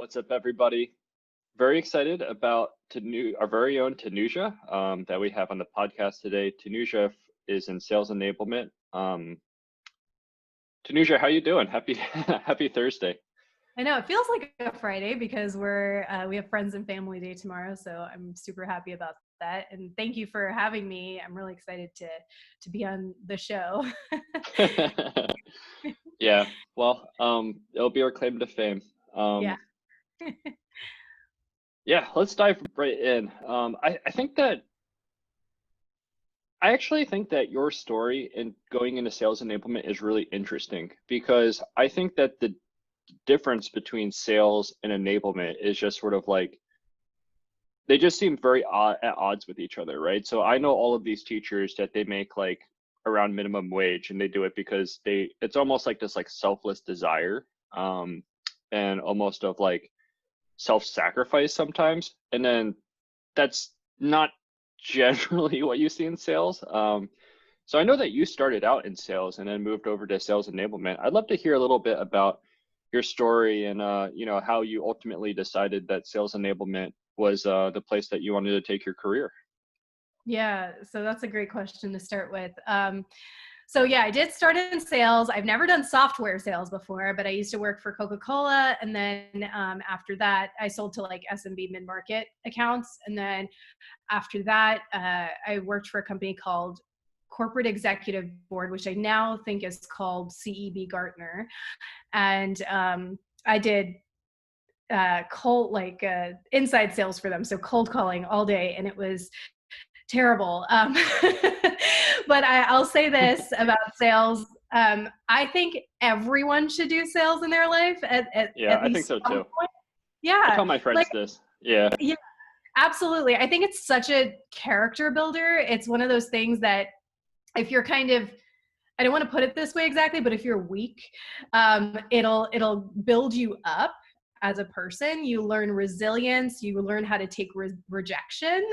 What's up, everybody? Very excited about our very own Tanuja that we have on the podcast today. Tanuja is in sales enablement. Tanuja, how you doing? Happy Happy Thursday. I know it feels like a Friday because we have friends and family day tomorrow, so I'm super happy about that. And thank you for having me. I'm really excited to be on the show. Yeah, well, it'll be our claim to fame. Yeah. Yeah, let's dive right in. I actually think that your story in going into sales enablement is really interesting because I think that the difference between sales and enablement is just sort of like they just seem very at odds with each other, right? So I know all of these teachers that they make like around minimum wage, and they do it because it's almost like this like selfless desire, and almost of like self-sacrifice sometimes, and then that's not generally what you see in sales. So I know that you started out in sales and then moved over to sales enablement. I'd love to hear a little bit about your story and how you ultimately decided that sales enablement was the place that you wanted to take your career. Yeah, so that's a great question to start with. So yeah, I did start in sales. I've never done software sales before, but I used to work for Coca-Cola. And then after that, I sold to like SMB mid-market accounts. And then after that, I worked for a company called Corporate Executive Board, which I now think is called CEB Gartner. And I did inside sales for them. So cold calling all day. And it was terrible. But I'll say this about sales. I think everyone should do sales in their life Yeah, at I think least so some too. point. I Yeah, tell my friends like, this. Yeah. yeah, absolutely. I think it's such a character builder. It's one of those things that if you're kind of, I don't want to put it this way exactly, but if you're weak, it'll build you up as a person. You learn resilience. You learn how to take rejection.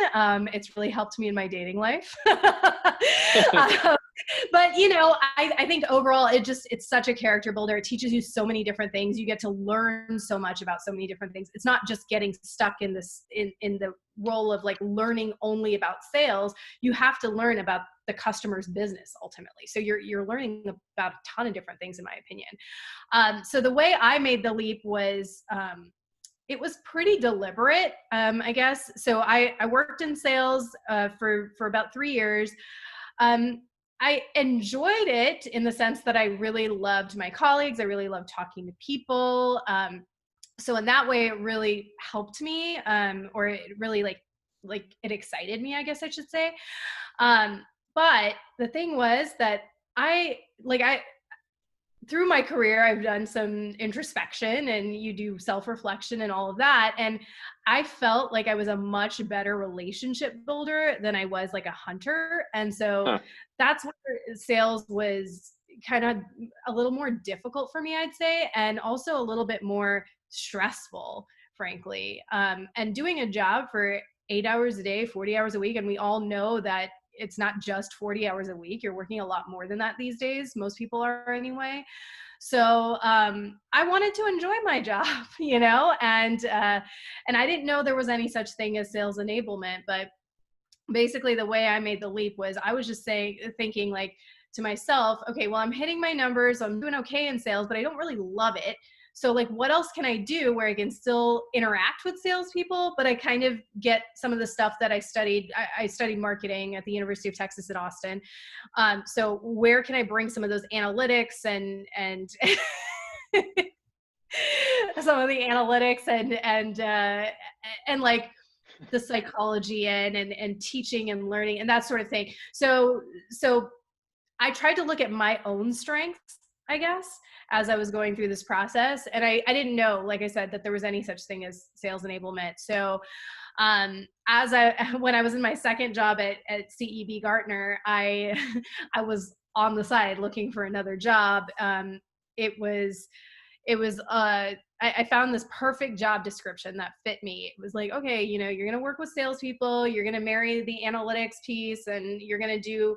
It's really helped me in my dating life. But I think overall it's such a character builder. It teaches you so many different things. You get to learn so much about so many different things. It's not just getting stuck in this in the role of like learning only about sales. You have to learn about the customer's business ultimately. So you're learning about a ton of different things, in my opinion. So the way I made the leap was it was pretty deliberate, I guess. So I worked in sales for about 3 years. I enjoyed it in the sense that I really loved my colleagues. I really loved talking to people. So in that way, it really helped me, or it really like it excited me, I guess I should say. But the thing was that I through my career, I've done some introspection and you do self-reflection and all of that. And I felt like I was a much better relationship builder than I was like a hunter. And so Huh. that's where sales was kind of a little more difficult for me, I'd say, and also a little bit more stressful, frankly. And doing a job for 8 hours a day, 40 hours a week. And we all know that it's not just 40 hours a week. You're working a lot more than that these days. Most people are anyway. So I wanted to enjoy my job, and I didn't know there was any such thing as sales enablement. But basically, the way I made the leap was I was just thinking like to myself, okay, well, I'm hitting my numbers. I'm doing okay in sales, but I don't really love it. So like, what else can I do where I can still interact with salespeople, but I kind of get some of the stuff that I studied. I studied marketing at the University of Texas at Austin. So where can I bring some of those analytics and some of the analytics and like the psychology and teaching and learning and that sort of thing. So I tried to look at my own strengths, I guess, as I was going through this process. And I didn't know, like I said, that there was any such thing as sales enablement. So when I was in my second job at CEB Gartner, I was on the side looking for another job. I found this perfect job description that fit me. It was like, okay, you're going to work with salespeople, you're going to marry the analytics piece, and you're going to do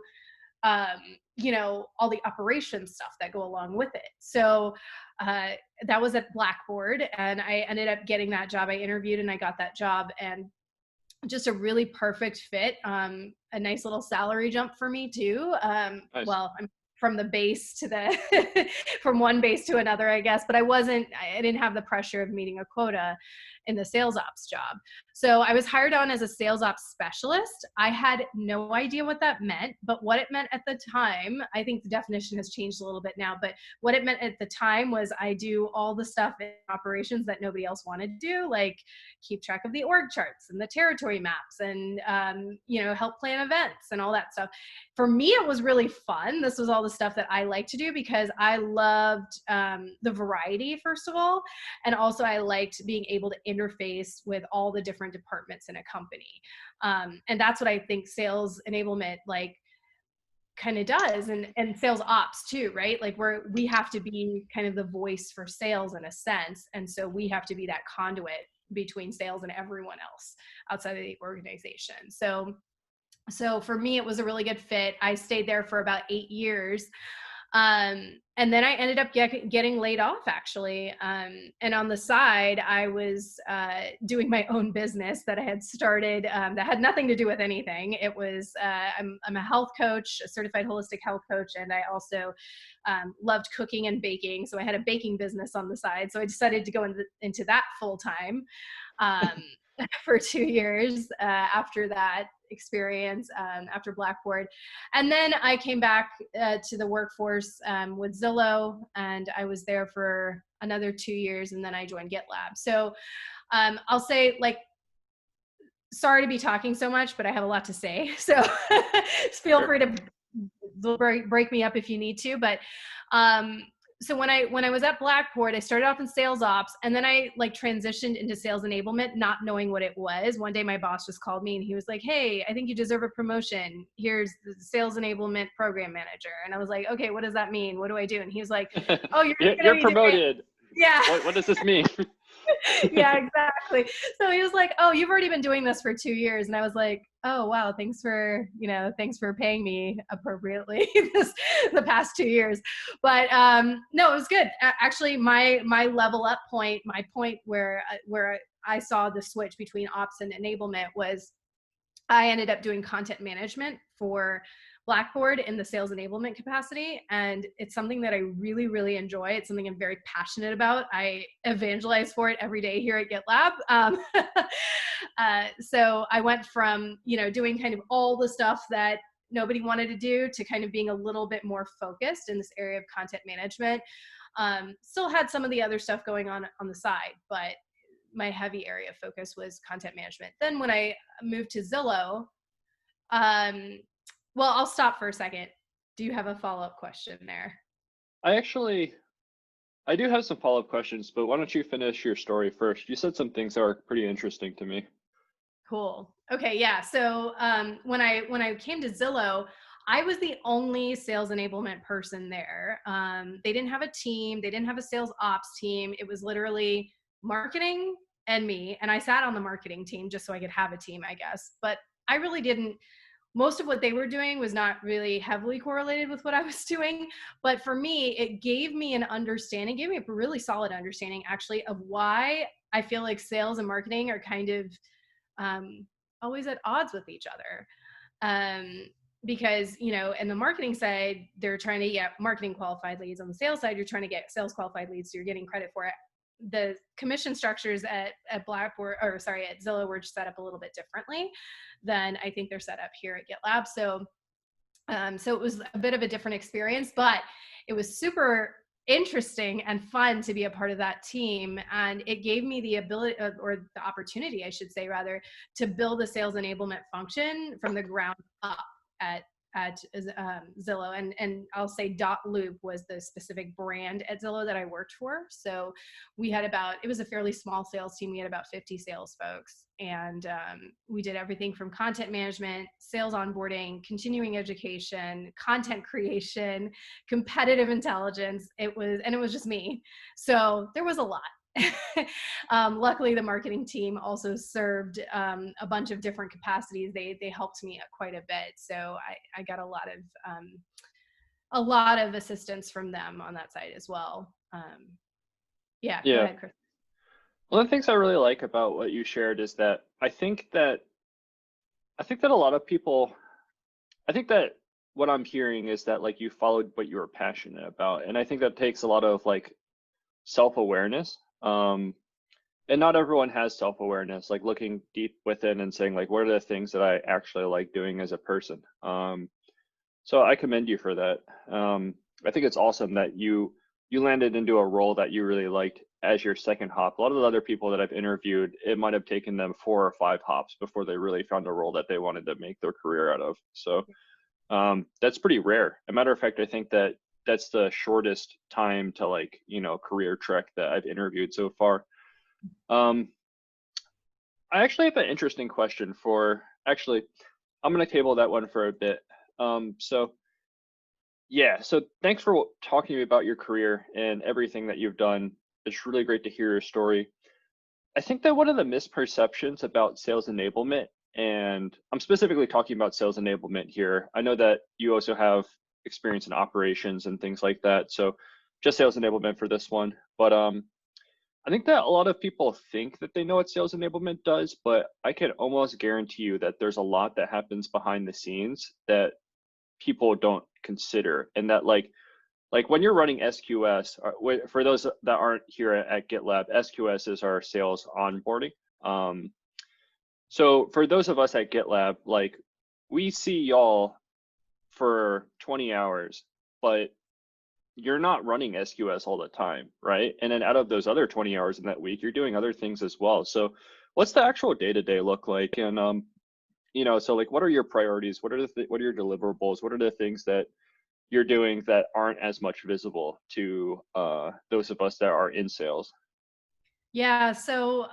all the operations stuff that go along with it. So that was at Blackboard, and I ended up getting that job. I interviewed and I got that job, and just a really perfect fit. A nice little salary jump for me too. Nice. Well, I'm from the base to the from one base to another, I guess, but I didn't have the pressure of meeting a quota in the sales ops job. So I was hired on as a sales ops specialist. I had no idea what that meant, but what it meant at the time, I think the definition has changed a little bit now, but what it meant at the time was I do all the stuff in operations that nobody else wanted to do, like keep track of the org charts and the territory maps, and help plan events and all that stuff. For me, it was really fun. This was all the stuff that I like to do because I loved the variety, first of all, and also I liked being able to interface with all the different departments in a company. And that's what I think sales enablement kind of does, and sales ops too, right? Like we have to be kind of the voice for sales in a sense, and so we have to be that conduit between sales and everyone else outside of the organization. So for me, it was a really good fit. I stayed there for about 8 years. And then I ended up getting laid off, actually. And on the side, I was doing my own business that I had started that had nothing to do with anything. It was, I'm a health coach, a certified holistic health coach, and I also loved cooking and baking. So I had a baking business on the side. So I decided to go into that full time. For 2 years after that experience, after Blackboard. And then I came back to the workforce with Zillow, and I was there for another 2 years, and then I joined GitLab. So I'll say, sorry to be talking so much, but I have a lot to say. So feel free to break me up if you need to. But so when I was at Blackboard, I started off in sales ops, and then I transitioned into sales enablement, not knowing what it was. One day my boss just called me and he was like, "Hey, I think you deserve a promotion. Here's the sales enablement program manager." And I was like, "Okay, what does that mean? What do I do?" And he was like, "Oh, you're going to You're be doing it." promoted. Yeah. What does this mean? Yeah, exactly. So he was like, "Oh, you've already been doing this for 2 years." And I was like, "Oh, wow, thanks for paying me appropriately the past 2 years." But no, it was good. Actually, my level up point, my point where I saw the switch between ops and enablement was I ended up doing content management for Blackboard in the sales enablement capacity. And it's something that I really, really enjoy. It's something I'm very passionate about. I evangelize for it every day here at GitLab. So I went from, doing kind of all the stuff that nobody wanted to do to kind of being a little bit more focused in this area of content management. Still had some of the other stuff going on the side, but my heavy area of focus was content management. Then when I moved to Zillow, well, I'll stop for a second. Do you have a follow-up question there? I do have some follow-up questions, but why don't you finish your story first? You said some things that are pretty interesting to me. Cool. Okay, yeah. So when I came to Zillow, I was the only sales enablement person there. They didn't have a team. They didn't have a sales ops team. It was literally marketing and me. And I sat on the marketing team just so I could have a team, I guess. But I really didn't. Most of what they were doing was not really heavily correlated with what I was doing. But for me, it gave me a really solid understanding, actually, of why I feel like sales and marketing are kind of always at odds with each other. Because, in the marketing side, they're trying to get marketing qualified leads. On the sales side, you're trying to get sales qualified leads, so you're getting credit for it. The commission structures at Blackboard, at Zillow, were set up a little bit differently than I think they're set up here at GitLab. So it was a bit of a different experience, but it was super interesting and fun to be a part of that team. And it gave me the ability, or the opportunity, I should say, rather, to build a sales enablement function from the ground up at Zillow. And I'll say Loop was the specific brand at Zillow that I worked for. So we had it was a fairly small sales team. We had about 50 sales folks, and we did everything from content management, sales onboarding, continuing education, content creation, competitive intelligence. It was just me. So there was a lot. Luckily, the marketing team also served a bunch of different capacities. They helped me quite a bit, so I got a lot of assistance from them on that side as well. Yeah, go Yeah. ahead, Chris. One of the things I really like about what you shared is that I think that a lot of people I think that what I'm hearing is that like you followed what you were passionate about. And I think that takes a lot of like self-awareness. And not everyone has self-awareness, like looking deep within and saying like, what are the things that I actually like doing as a person? So I commend you for that. I think it's awesome that you landed into a role that you really liked as your second hop. A lot of the other people that I've interviewed, it might have taken them 4 or 5 hops before they really found a role that they wanted to make their career out of. So that's pretty rare. As a matter of fact, I think that that's the shortest time to like, career trek that I've interviewed so far. Um, I actually have an interesting question actually, I'm going to table that one for a bit. So yeah, so thanks for talking to me about your career and everything that you've done. It's really great to hear your story. I think that one of the misperceptions about sales enablement, and I'm specifically talking about sales enablement here. I know that you also have experience in operations and things like that. So just sales enablement for this one. But I think that a lot of people think that they know what sales enablement does, but I can almost guarantee you that there's a lot that happens behind the scenes that people don't consider. And that like when you're running SQS, for those that aren't here at GitLab, SQS is our sales onboarding. So for those of us at GitLab, like we see y'all for 20 hours, but you're not running SQS all the time, right? And then out of those other 20 hours in that week, you're doing other things as well. So what's the actual day-to-day look like? And so like what are your priorities? What are what are your deliverables? What are the things that you're doing that aren't as much visible to those of us that are in sales? Yeah, so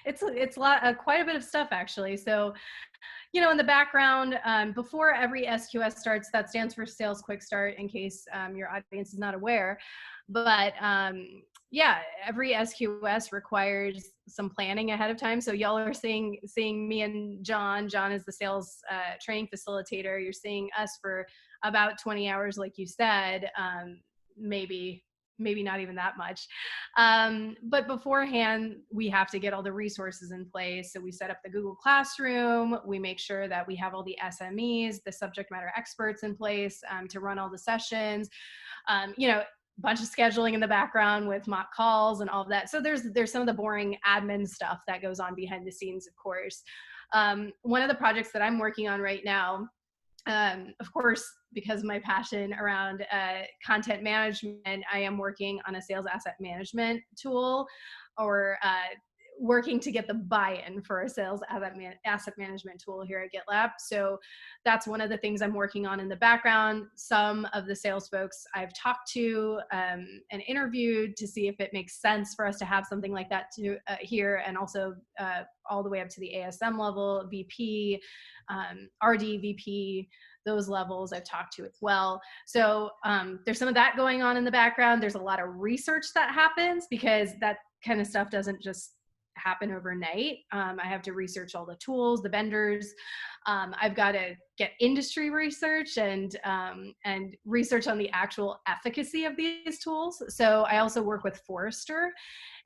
it's a lot, quite a bit of stuff actually. So in the background, before every SQS starts, that stands for Sales Quick Start, in case your audience is not aware. But yeah, every SQS requires some planning ahead of time. So y'all are seeing me and John. John is the sales training facilitator. You're seeing us for about 20 hours, like you said, maybe not even that much. But beforehand, we have to get all the resources in place. So we set up the Google Classroom. We make sure that we have all the SMEs, the subject matter experts in place to run all the sessions. Bunch of scheduling in the background with mock calls and all of that. So there's some of the boring admin stuff that goes on behind the scenes, of course. One of the projects that I'm working on right now, of course, because of my passion around content management, I am working on a sales asset management tool, or working to get the buy-in for a sales asset management tool here at GitLab. So that's one of the things I'm working on in the background. Some of the sales folks I've talked to and interviewed to see if it makes sense for us to have something like that here, and also all the way up to the ASM level, VP, RD, VP, those levels I've talked to as well. So there's some of that going on in the background. There's a lot of research that happens because that kind of stuff doesn't just happen overnight. I have to research all the tools, the vendors. I've got to get industry research and research on the actual efficacy of these tools. So I also work with Forrester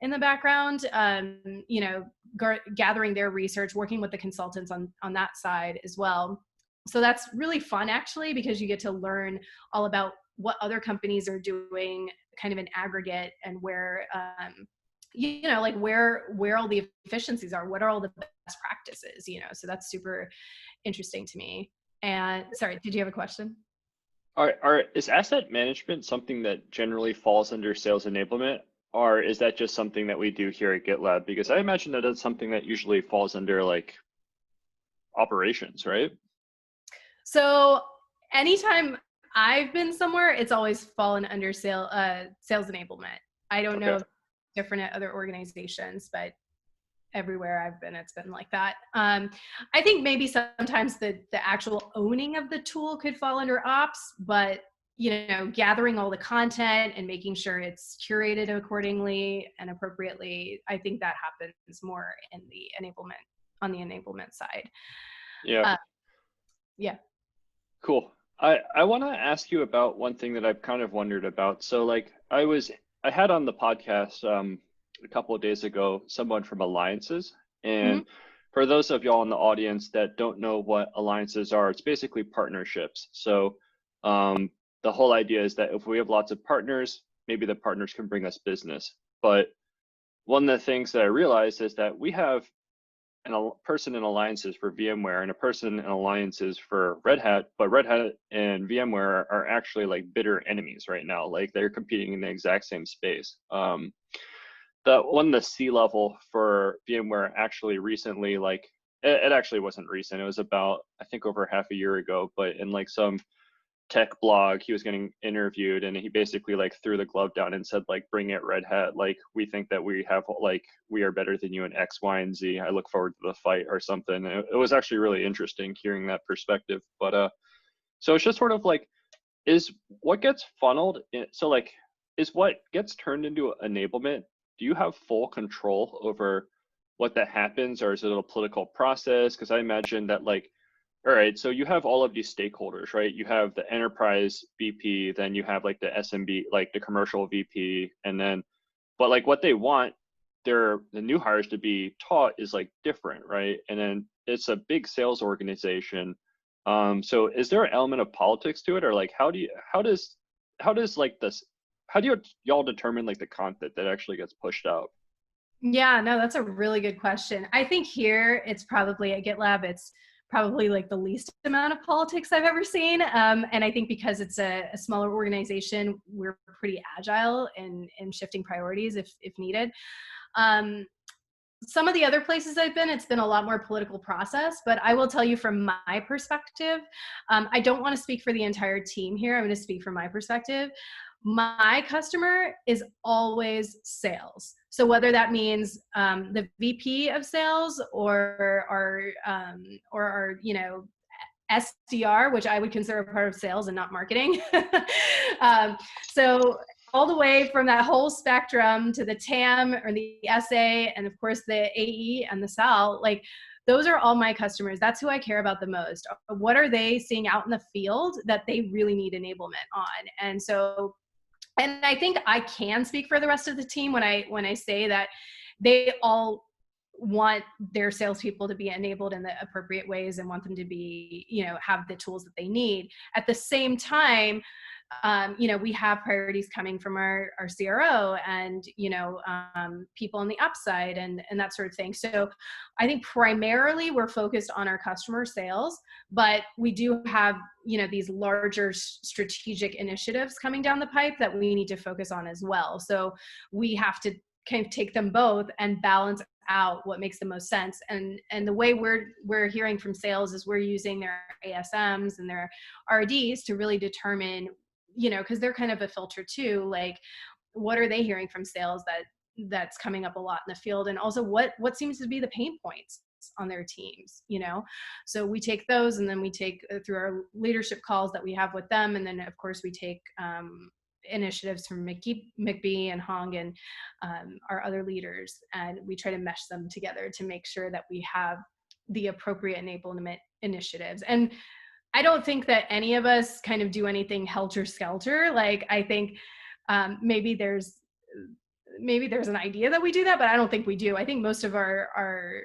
in the background, gathering their research, working with the consultants on that side as well. So that's really fun actually, because you get to learn all about what other companies are doing kind of in aggregate, and where like where all the efficiencies are, what are all the best practices, so that's super interesting to me. And sorry, did you have a question? Is asset management something that generally falls under sales enablement, or is that just something that we do here at GitLab? Because I imagine that that's something that usually falls under like operations, right? So anytime I've been somewhere, it's always fallen under sales enablement. I don't know Okay. if it's different at other organizations, but everywhere I've been, it's been like that. I think maybe sometimes the actual owning of the tool could fall under ops, but gathering all the content and making sure it's curated accordingly and appropriately. I think that happens more in the enablement, on the enablement side. Yeah. Yeah. Cool. I want to ask you about one thing that I've kind of wondered about. So like I had on the podcast a couple of days ago someone from Alliances, and Mm-hmm. for those of y'all in the audience that don't know what alliances are, it's basically partnerships. So the whole idea is that if we have lots of partners, maybe the partners can bring us business. But one of the things that I realized is that we have a person in alliances for VMware and a person in alliances for Red Hat, but Red Hat and VMware are actually like bitter enemies right now. Like they're competing in the exact same space. The C-level for VMware actually recently, like it actually wasn't recent. It was about, I think, over half a year ago, but in like some tech blog, he was getting interviewed, and he basically like threw the glove down and said like, bring it, Red Hat, like we think that we are better than you in X, Y, and Z. I look forward to the fight, or something. It was actually really interesting hearing that perspective. But so it's just sort of like, is what gets funneled in, so like, is what gets turned into enablement, do you have full control over what that happens, or is it a political process? Because I imagine that like, all right, so you have all of these stakeholders, right? You have the enterprise VP, then you have like the SMB, like the commercial VP, and then, but like what they want the new hires to be taught is like different, right? And then it's a big sales organization. So is there an element of politics to it, or like how does like this, how do y'all determine like the content that actually gets pushed out? Yeah, no, that's a really good question. I think here it's probably at GitLab, it's probably like the least amount of politics I've ever seen. And I think because it's a smaller organization, we're pretty agile in shifting priorities if needed. Some of the other places I've been, it's been a lot more political process, but I will tell you from my perspective, I don't want to speak for the entire team here. I'm going to speak from my perspective. My customer is always sales. So whether that means the VP of sales or our SDR, which I would consider a part of sales and not marketing. So all the way from that whole spectrum to the TAM or the SA, and of course the AE and the SAL, like those are all my customers. That's who I care about the most. What are they seeing out in the field that they really need enablement on? And so, and I think I can speak for the rest of the team when I say that they all want their salespeople to be enabled in the appropriate ways and want them to be, have the tools that they need. At the same time, we have priorities coming from our CRO and, people on the upside and that sort of thing. So I think primarily we're focused on our customer sales, but we do have, these larger strategic initiatives coming down the pipe that we need to focus on as well. So we have to kind of take them both and balance out what makes the most sense. And the way we're hearing from sales is we're using their ASMs and their RDs to really determine, because they're kind of a filter too, like what are they hearing from sales that's coming up a lot in the field, and also what seems to be the pain points on their teams. So we take those, and then we take through our leadership calls that we have with them, and then of course we take initiatives from McBee and Hong and our other leaders, and we try to mesh them together to make sure that we have the appropriate enablement initiatives. And I don't think that any of us kind of do anything helter-skelter. Like I think maybe there's an idea that we do that, but I don't think we do. I think most of our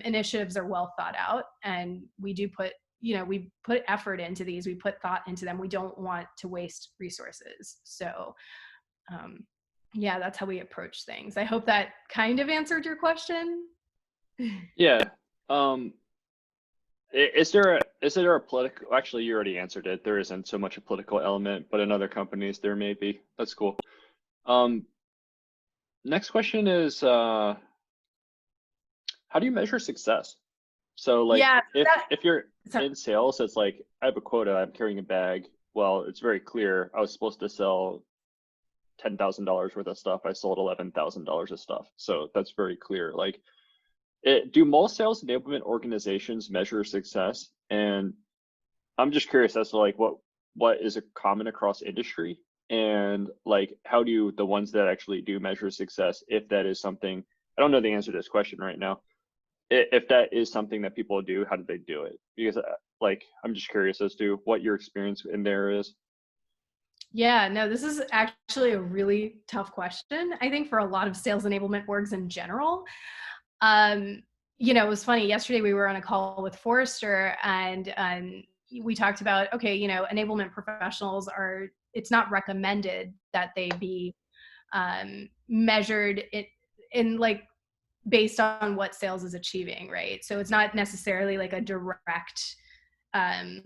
initiatives are well thought out, and we do put we put effort into these, we put thought into them. We don't want to waste resources. So yeah, that's how we approach things. I hope that kind of answered your question. Yeah. Is there a political, actually you already answered it. There isn't so much a political element, but in other companies there may be. That's cool. Next question is, how do you measure success? So like, Yeah, if you're in sales, it's like, I have a quota, I'm carrying a bag. Well, it's very clear. I was supposed to sell $10,000 worth of stuff. I sold $11,000 of stuff. So that's very clear. Like, do most sales enablement organizations measure success? And I'm just curious as to like, what is common across industry, and like how do the ones that actually do measure success, if that is something, I don't know the answer to this question right now, if that is something that people do, how do they do it? Because like I'm just curious as to what your experience in there is. Yeah, no, this is actually a really tough question, I think, for a lot of sales enablement orgs in general. Um, it was funny. Yesterday we were on a call with Forrester, and we talked about, okay, enablement professionals it's not recommended that they be measured in like based on what sales is achieving, right? So it's not necessarily like a direct um,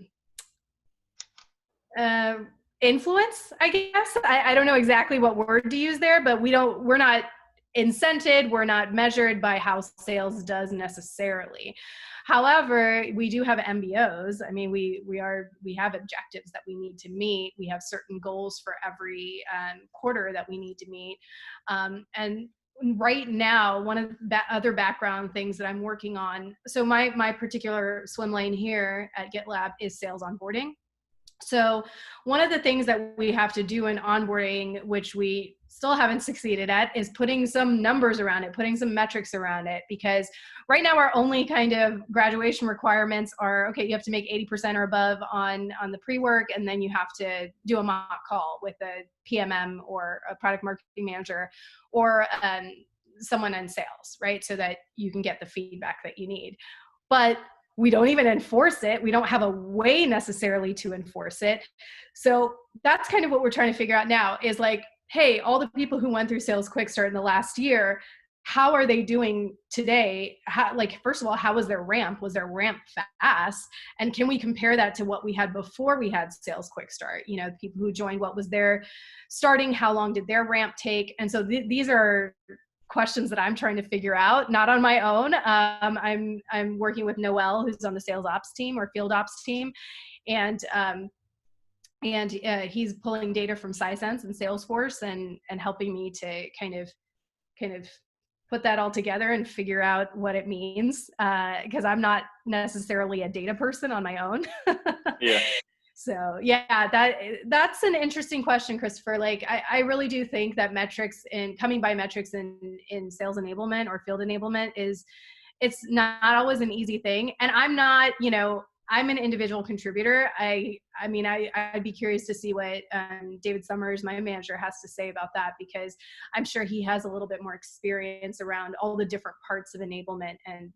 uh, influence, I guess. I don't know exactly what word to use there, but we're not incented, we're not measured by how sales does necessarily. However, we do have MBOs. I mean, we have objectives that we need to meet. We have certain goals for every quarter that we need to meet. And right now, one of the other background things that I'm working on, so my particular swim lane here at GitLab is sales onboarding. So one of the things that we have to do in onboarding, which we still haven't succeeded at, is putting some numbers around it, putting some metrics around it. Because right now our only kind of graduation requirements are, okay, you have to make 80% or above on the pre-work, and then you have to do a mock call with a PMM or a product marketing manager or someone in sales, right? So that you can get the feedback that you need. But we don't even enforce it. We don't have a way necessarily to enforce it. So that's kind of what we're trying to figure out now is like, hey, all the people who went through Sales Quick Start in the last year, how are they doing today? First of all, how was their ramp? Was their ramp fast? And can we compare that to what we had before we had Sales Quick Start? The people who joined, what was their starting? How long did their ramp take? And so these are questions that I'm trying to figure out, not on my own. I'm working with Noel, who's on the sales ops team or field ops team, and he's pulling data from Sisense and Salesforce and helping me to kind of put that all together and figure out what it means, because I'm not necessarily a data person on my own. Yeah. So yeah, that's an interesting question, Christopher. Like I really do think that metrics and coming by metrics in sales enablement or field enablement it's not always an easy thing. And I'm not, I'm an individual contributor. I'd be curious to see what David Summers, my manager, has to say about that, because I'm sure he has a little bit more experience around all the different parts of enablement and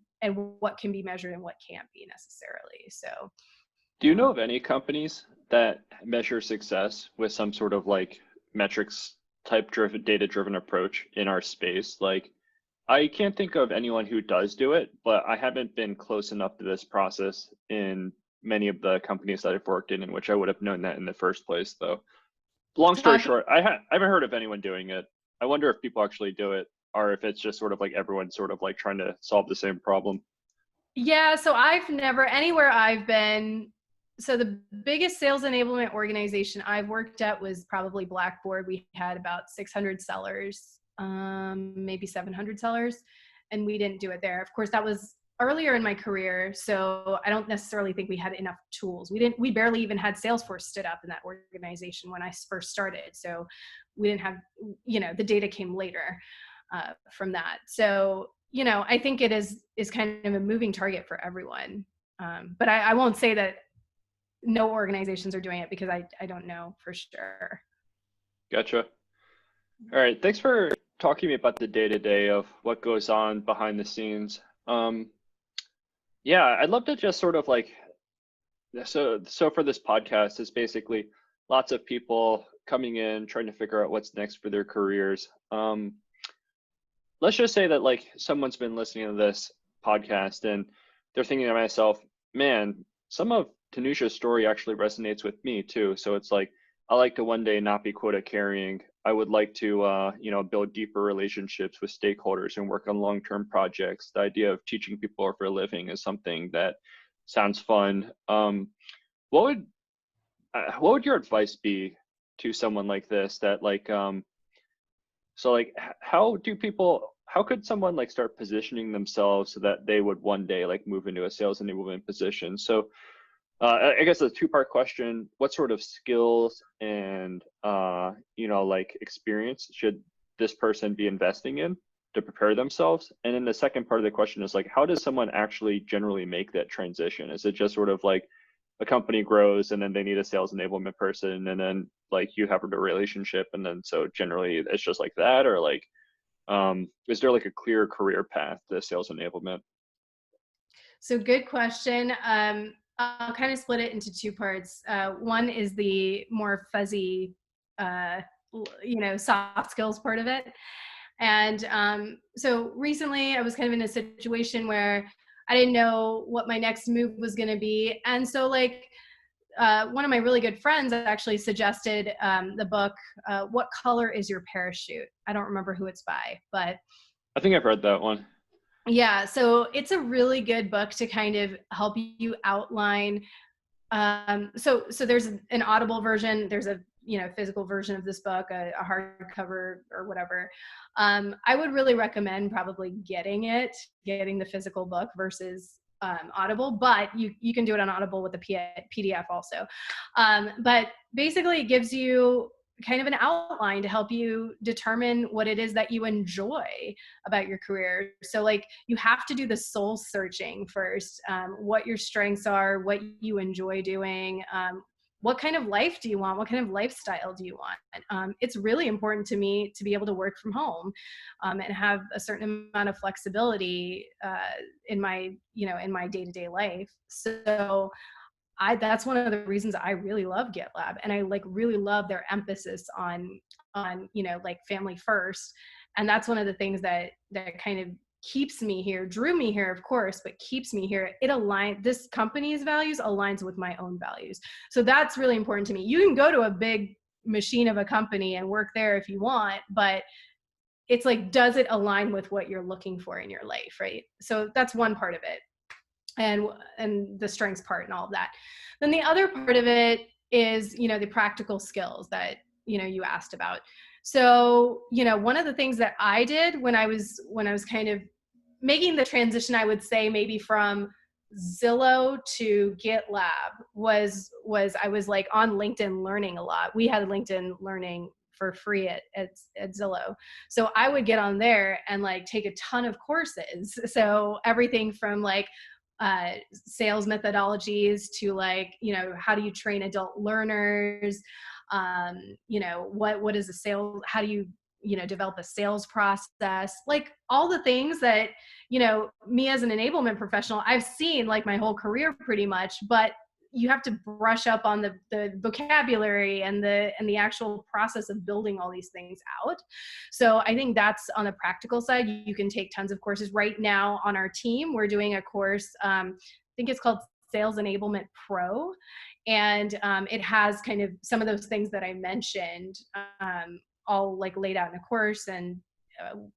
what can be measured and what can't be necessarily. So Do you know of any companies that measure success with some sort of like metrics type driven, data driven approach in our space? Like, I can't think of anyone who does do it, but I haven't been close enough to this process in many of the companies that I've worked in which I would have known that in the first place, though. Long story short, I haven't heard of anyone doing it. I wonder if people actually do it, or if it's just sort of like everyone sort of like trying to solve the same problem. Yeah, so I've never, anywhere I've been, so the biggest sales enablement organization I've worked at was probably Blackboard. We had about 600 sellers, maybe 700 sellers, and we didn't do it there. Of course, that was earlier in my career, so I don't necessarily think we had enough tools. We barely even had Salesforce stood up in that organization when I first started. So we didn't have, the data came later from that. So I think it is kind of a moving target for everyone. But I won't say that no organizations are doing it, because I don't know for sure. Gotcha. All right. Thanks for talking to me about the day-to-day of what goes on behind the scenes. Yeah, I'd love to just sort of like, so for this podcast, it's basically lots of people coming in, trying to figure out what's next for their careers. Let's just say that like someone's been listening to this podcast and they're thinking to myself, man, some of Tanuja's story actually resonates with me too. So it's like, I like to one day not be quota carrying. I would like to, build deeper relationships with stakeholders and work on long-term projects. The idea of teaching people for a living is something that sounds fun. What would your advice be to someone like this? That like, so like, how could someone like start positioning themselves so that they would one day like move into a sales enablement position? So I guess a two-part question. What sort of skills and, like experience should this person be investing in to prepare themselves? And then the second part of the question is like, how does someone actually generally make that transition? Is it just sort of like a company grows and then they need a sales enablement person and then like you have a relationship and then so generally it's just like that, or like, is there like a clear career path to sales enablement? So good question. I'll kind of split it into two parts. One is the more fuzzy, soft skills part of it. And so recently I was kind of in a situation where I didn't know what my next move was going to be. And so like, one of my really good friends actually suggested the book, What Color is Your Parachute? I don't remember who it's by, but I think I've read that one. yeah, so it's a really good book to kind of help you outline. So there's an Audible version, there's a physical version of this book, a hardcover or whatever. I would really recommend probably getting the physical book versus Audible, but you can do it on Audible with the PDF also. But basically, it gives you kind of an outline to help you determine what it is that you enjoy about your career. So like you have to do the soul searching first, what your strengths are, what you enjoy doing, what kind of life do you want? What kind of lifestyle do you want? It's really important to me to be able to work from home and have a certain amount of flexibility in my day-to-day life. So that's one of the reasons I really love GitLab, and I like really love their emphasis on like family first. And that's one of the things that kind of keeps me here, drew me here, of course, but keeps me here. This company's values aligns with my own values. So that's really important to me. You can go to a big machine of a company and work there if you want, but it's like, does it align with what you're looking for in your life, right? So that's one part of it, and the strengths part and all of that. Then the other part of it is, the practical skills that, you asked about. So, one of the things that I did when I was kind of making the transition, I would say maybe from Zillow to GitLab was I was like on LinkedIn learning a lot. We had LinkedIn learning for free at Zillow. So I would get on there and like take a ton of courses. So everything from like sales methodologies to like, how do you train adult learners? What is a sales, how do you, develop a sales process, like all the things that, me as an enablement professional, I've seen like my whole career pretty much, but you have to brush up on the vocabulary and the actual process of building all these things out. So I think that's on the practical side. You can take tons of courses. Right now on our team, we're doing a course, I think it's called Sales Enablement Pro. And it has kind of some of those things that I mentioned, all like laid out in a course. And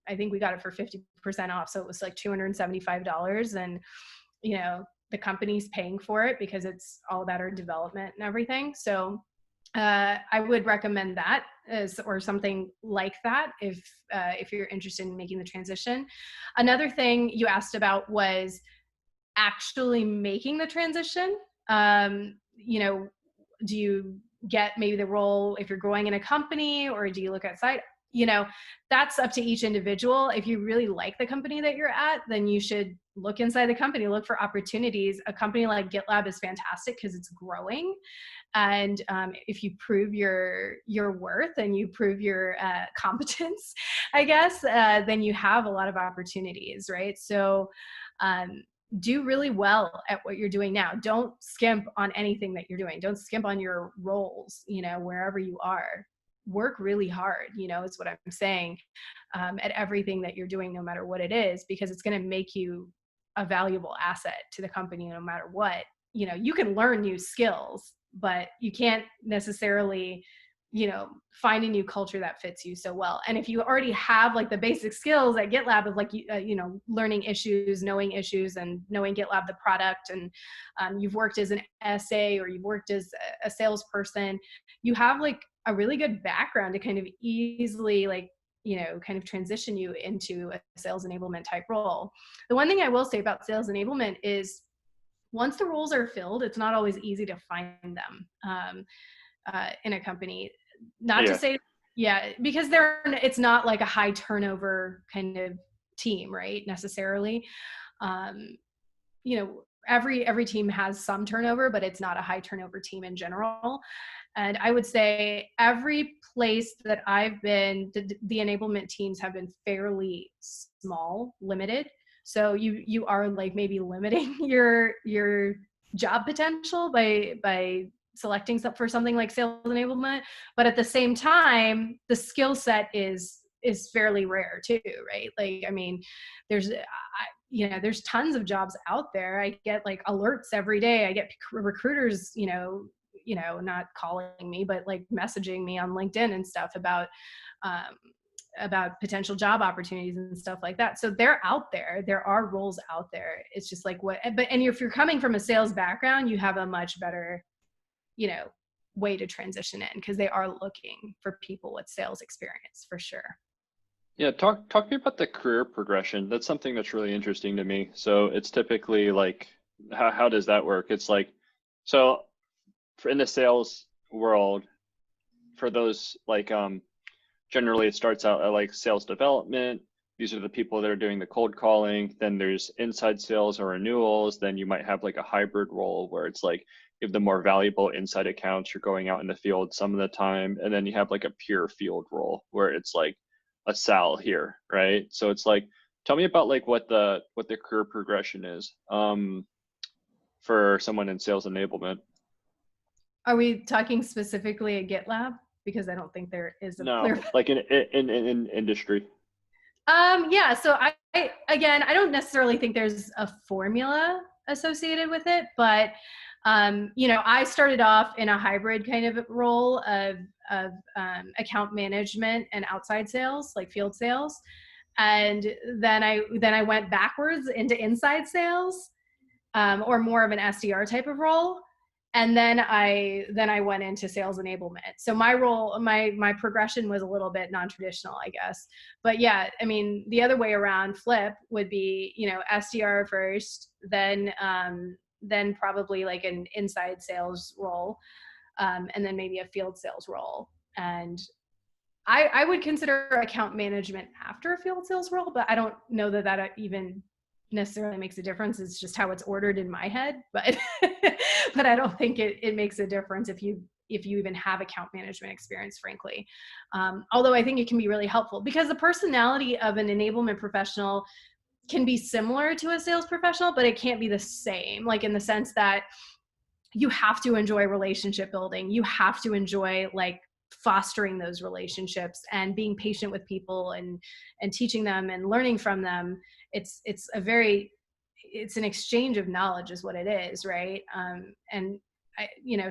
I think we got it for 50% off. So it was like $275. And, the company's paying for it because it's all about our development and everything. So I would recommend that or something like that if you're interested in making the transition. Another thing you asked about was actually making the transition. Do you get maybe the role if you're growing in a company, or do you look outside? That's up to each individual. If you really like the company that you're at, then you should look inside the company, look for opportunities. A company like GitLab is fantastic because it's growing. And if you prove your worth and you prove your competence, I guess, then you have a lot of opportunities, right? So do really well at what you're doing now. Don't skimp on anything that you're doing. Don't skimp on your roles, wherever you are. Work really hard, is what I'm saying, at everything that you're doing, no matter what it is, because it's going to make you a valuable asset to the company no matter what. You can learn new skills, but you can't necessarily, find a new culture that fits you so well. And if you already have like the basic skills at GitLab of like, learning issues, knowing issues, and knowing GitLab, the product, and you've worked as an SA or you've worked as a salesperson, you have like a really good background to kind of easily like, kind of transition you into a sales enablement type role. The one thing I will say about sales enablement is once the roles are filled, it's not always easy to find them in a company. Not to Yeah. say, yeah, because it's not like a high turnover kind of team, right? Necessarily. You know, every team has some turnover, but it's not a high turnover team in general. And I would say every place that I've been, the enablement teams have been fairly small, limited. So you are like maybe limiting your job potential by selecting for something like sales enablement. But at the same time, the skill set is fairly rare too, right? Like, I mean, there's tons of jobs out there. I get like alerts every day. I get recruiters, not calling me, but like messaging me on LinkedIn and stuff about potential job opportunities and stuff like that. So they're out there. There are roles out there. It's just like and if you're coming from a sales background, you have a much better, way to transition in, because they are looking for people with sales experience for sure. Yeah, talk to me about the career progression. That's something that's really interesting to me. So it's typically like, how does that work? It's like, so in the sales world, for those like generally it starts out at like sales development. These are the people that are doing the cold calling. Then there's inside sales or renewals. Then you might have like a hybrid role where it's like you have the more valuable inside accounts, you're going out in the field some of the time. And then you have like a pure field role where it's like a sal here, right? So it's like, tell me about like what the career progression is for someone in sales enablement. Are we talking specifically at GitLab? Because I don't think there is a clear. No, like in industry. Yeah. So again, I don't necessarily think there's a formula associated with it, but I started off in a hybrid kind of role of account management and outside sales, like field sales, and then I went backwards into inside sales, or more of an SDR type of role. And then I went into sales enablement. So my role, my progression was a little bit non-traditional, I guess. But yeah, I mean, the other way around, flip would be, SDR first, then probably like an inside sales role, and then maybe a field sales role. And I would consider account management after a field sales role, but I don't know that even necessarily makes a difference. It's just how it's ordered in my head, but but I don't think it makes a difference if you even have account management experience, frankly. Although I think it can be really helpful, because the personality of an enablement professional can be similar to a sales professional, but it can't be the same, like in the sense that you have to enjoy relationship building. You have to enjoy like fostering those relationships and being patient with people and teaching them and learning from them. It's an exchange of knowledge is what it is, right? And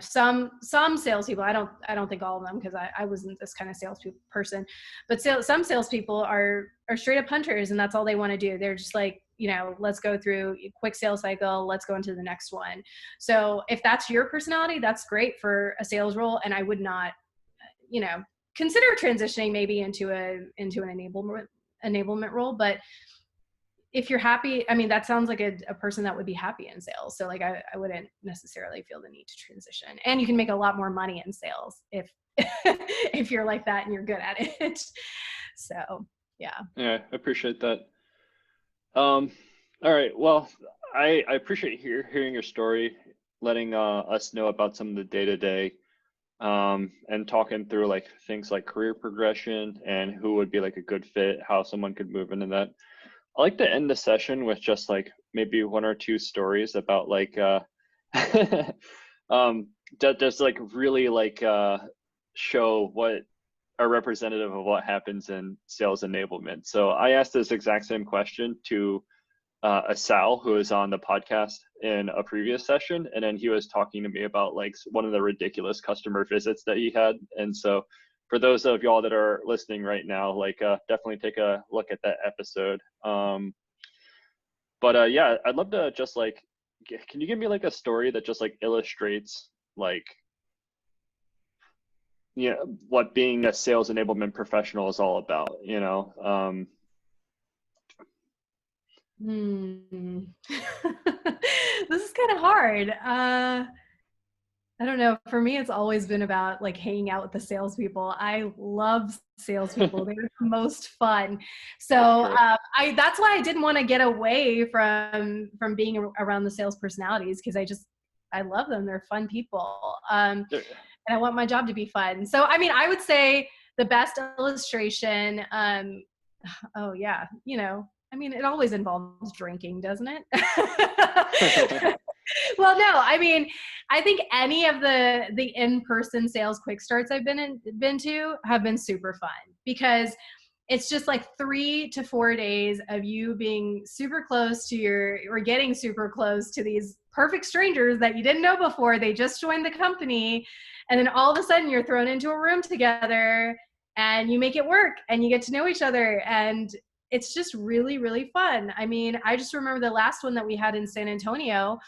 some salespeople, I don't think all of them, because I wasn't this kind of sales person, but some salespeople are straight up hunters, and that's all they want to do. They're just like, let's go through a quick sales cycle, let's go into the next one. So if that's your personality, that's great for a sales role, and I would not, consider transitioning maybe into an enablement role. But if you're happy, I mean, that sounds like a person that would be happy in sales. So like, I wouldn't necessarily feel the need to transition. And you can make a lot more money in sales if if you're like that and you're good at it. So yeah. Yeah, I appreciate that. All right. Well, I appreciate hearing your story, letting us know about some of the day-to-day, and talking through like things like career progression and who would be like a good fit, how someone could move into that. I like to end the session with just like maybe one or two stories about like that just like really like show what are representative of what happens in sales enablement. So I asked this exact same question to a Sal who was on the podcast in a previous session, and then he was talking to me about like one of the ridiculous customer visits that he had. And so for those of y'all that are listening right now, like definitely take a look at that episode. But yeah, I'd love to just like, can you give me like a story that just like illustrates like, what being a sales enablement professional is all about, Hmm. This is kind of hard. I don't know. For me, it's always been about like hanging out with the salespeople. I love salespeople. They're the most fun. So That's true. that's why I didn't want to get away from being around the sales personalities, because I love them. They're fun people. They're- And I want my job to be fun. So I mean, I would say the best illustration. Oh yeah, I mean, it always involves drinking, doesn't it? Well, no, I mean, I think any of the in-person sales quick starts I've been to have been super fun, because it's just like 3 to 4 days of you being super close to or getting super close to these perfect strangers that you didn't know before. They just joined the company, and then all of a sudden you're thrown into a room together and you make it work and you get to know each other, and it's just really, really fun. I mean, I just remember the last one that we had in San Antonio.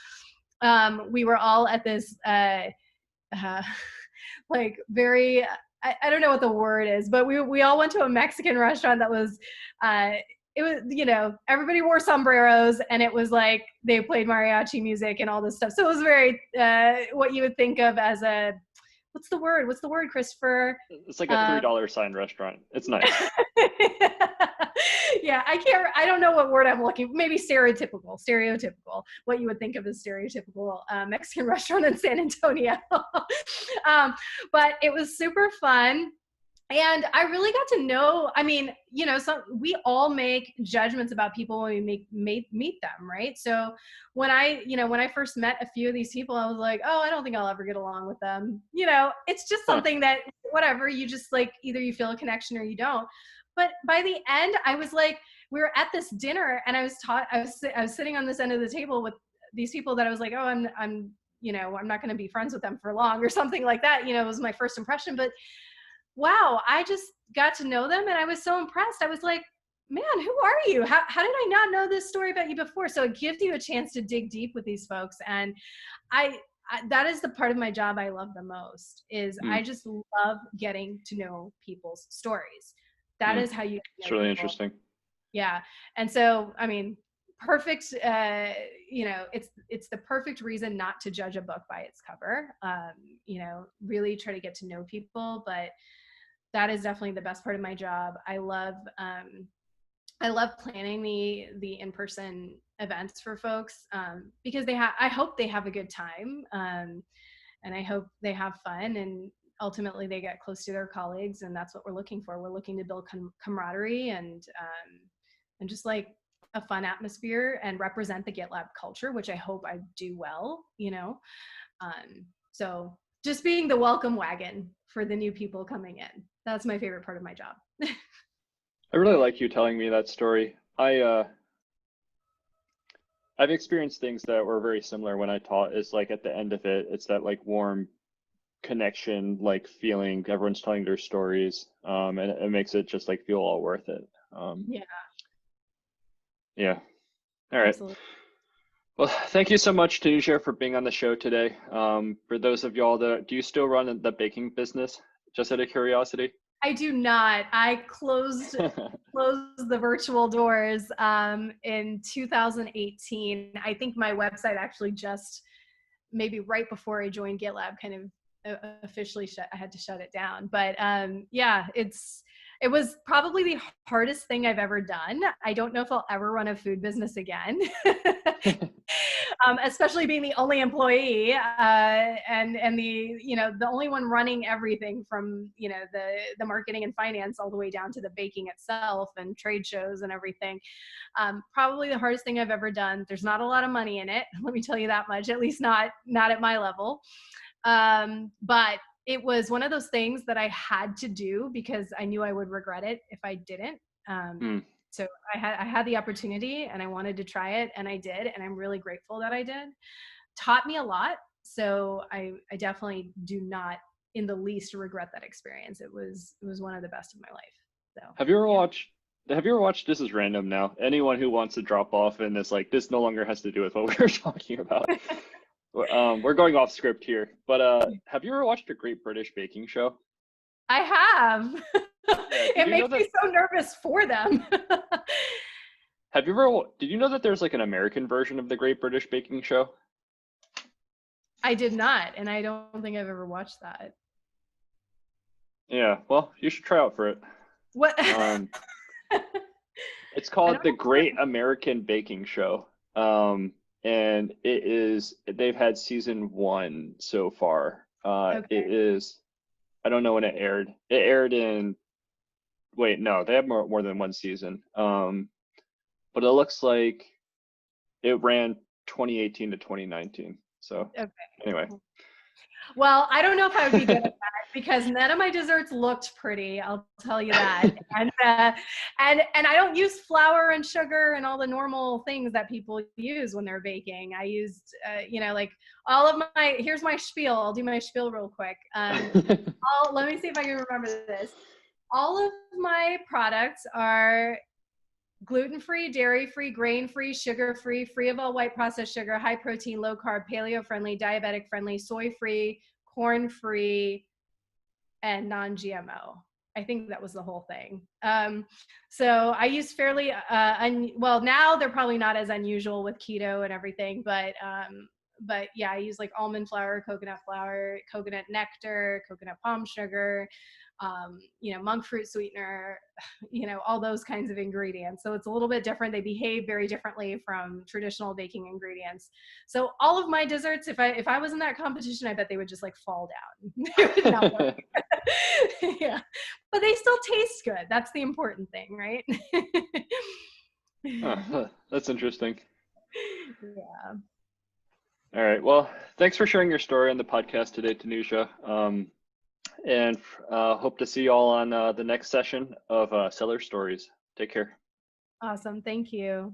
We were all at this uh, like very, I don't know what the word is, but we all went to a Mexican restaurant that was it was, everybody wore sombreros, and it was like they played mariachi music and all this stuff. So it was very what you would think of as a, what's the word, Christopher? it's like a uh, $3 sign restaurant. It's nice. Yeah, I don't know what word I'm looking, maybe stereotypical, what you would think of as stereotypical Mexican restaurant in San Antonio. um, but it was super fun. And I really got to know, I mean, we all make judgments about people when we meet them, right? So when I first met a few of these people, I was like, oh, I don't think I'll ever get along with them. It's just Huh. something that, whatever, you just like, either you feel a connection or you don't. But by the end, I was like, we were at this dinner, and I was sitting on this end of the table with these people that I was like, oh, I'm not going to be friends with them for long or something like that. It was my first impression, but wow, I just got to know them and I was so impressed. I was like, man, who are you? How did I not know this story about you before? So it gives you a chance to dig deep with these folks. And that is the part of my job I love the most, is I Mm, just love getting to know people's stories. That mm. is how you It's know really people. interesting. Yeah. And so, I mean, perfect, it's the perfect reason not to judge a book by its cover. Really try to get to know people, but that is definitely the best part of my job. I love planning the in-person events for folks, because I hope they have a good time, and I hope they have fun, and ultimately they get close to their colleagues, and that's what we're looking for. We're looking to build camaraderie and just like a fun atmosphere and represent the GitLab culture, which I hope I do well. So just being the welcome wagon for the new people coming in. That's my favorite part of my job. I really like you telling me that story. I've experienced things that were very similar when I taught. It's like at the end of it, it's that like warm connection, like feeling. Everyone's telling their stories, and it makes it just like feel all worth it. Yeah, Yeah. All right. absolutely. Well, thank you so much, Tanuja, for being on the show today. For those of y'all that do you still run the baking business? Just out of curiosity. I do not. I closed the virtual doors in 2018. I think my website actually just maybe right before I joined GitLab kind of officially I had to shut it down. But yeah, it was probably the hardest thing I've ever done. I don't know if I'll ever run a food business again. Especially being the only employee, and the only one running everything from the marketing and finance all the way down to the baking itself and trade shows and everything. Probably the hardest thing I've ever done. There's not a lot of money in it, let me tell you that much, at least not at my level. But it was one of those things that I had to do because I knew I would regret it if I didn't. Hmm. So I had the opportunity and I wanted to try it, and I did, and I'm really grateful that I did. Taught me a lot. So I definitely do not in the least regret that experience. It was one of the best of my life. So Have you ever yeah. watched? Have you ever watched This Is Random Now? Anyone who wants to drop off and is like, this no longer has to do with what we were talking about. We're going off script here, but have you ever watched a Great British Baking Show? I have. Yeah. Did It you know makes that? me so nervous for them. Have you ever, did you know that there's like an American version of the Great British Baking Show? I did not, and I don't think I've ever watched that. Yeah, well, you should try out for it. What? It's I called don't the know. Great American Baking Show. And they've had season 1 so far. Okay. It is, I don't know when it aired. It aired in, wait, no, they have more than one season. But it looks like it ran 2018 to 2019. So Okay. anyway. Well, I don't know if I would be good at that because none of my desserts looked pretty. I'll tell you that. And I don't use flour and sugar and all the normal things that people use when they're baking. I used, like all of my. Here's my spiel. I'll do my spiel real quick. Let me see if I can remember this. All of my products are gluten-free, dairy-free, grain-free, sugar-free, free of all white processed sugar, high protein, low carb, paleo-friendly, diabetic-friendly, soy-free, corn-free, and non-GMO. I think that was the whole thing. So I use fairly, well, now they're probably not as unusual with keto and everything, but yeah, I use like almond flour, coconut nectar, coconut palm sugar, monk fruit sweetener, all those kinds of ingredients. So it's a little bit different. They behave very differently from traditional baking ingredients. So all of my desserts, if I was in that competition, I bet they would just like fall down. They would not work. Yeah, but they still taste good. That's the important thing, right? Huh, that's interesting. Yeah. All right. Well, thanks for sharing your story on the podcast today, Tanuja. And hope to see you all on the next session of Seller Stories. Take care. Awesome. Thank you.